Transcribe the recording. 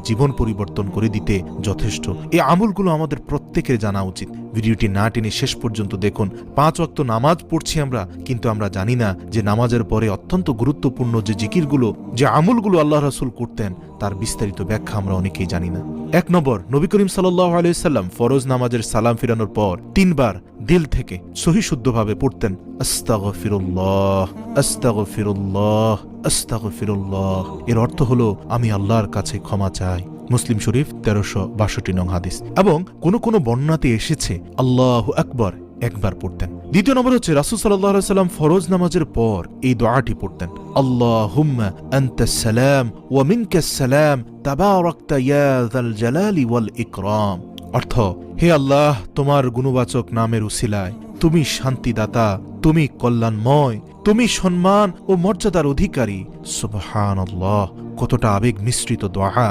জীবন পরিবর্তন করে দিতে যথেষ্ট। এই আমলগুলো আমাদের প্রত্যেকের জানা উচিত। ভিডিওটি না টেনে শেষ পর্যন্ত দেখুন। 5 ওয়াক্ত নামাজ পড়ছি আমরা, কিন্তু আমরা জানি না যে নামাজের পরে অত্যন্ত গুরুত্বপূর্ণ যে জিকিরগুলো, যে আমলগুলো আল্লাহ রাসূল করতেন, তার বিস্তারিত ব্যাখ্যা আমরা অনেকেই জানি না। 1 নম্বর, নবী করিম সাল্লাল্লাহু আলাইহি সাল্লাম ফরজ নামাজের সালাম ফিরানোর পর 3 বার দিল থেকে সহি শুদ্ধভাবে পড়তেন আস্তাগফিরুল্লাহ, আস্তাগফিরুল্লাহ, আস্তাগফিরুল্লাহ। এর অর্থ হলো আমি আল্লাহর কাছে ক্ষমা চাই। মুসলিম শরীফ 1362 নং হাদিস। এবং কোন কোন বর্ণনাতে এসেছে আল্লাহু আকবার একবার পড়তেন। 2 নম্বর হচ্ছে রাসূল সাল্লাল্লাহু আলাইহি সাল্লাম ফরজ নামাজের পর এই দোয়াটি পড়তেন, আল্লাহুম্মা আনতাস সালাম ওয়া মিনকাস সালাম তাবারাকতা ইয়া যাল জালালি ওয়াল ইকরাম। অর্থ, হে আল্লাহ, তোমার গুণবাচক নামের উসিলায় তুমি শান্তিদাতা, তুমি কল্যাণময়, তুমি সম্মান ও মর্যাদার অধিকারী। সুবহানাল্লাহ, কতটা আবেগ মিশ্রিত দোয়া।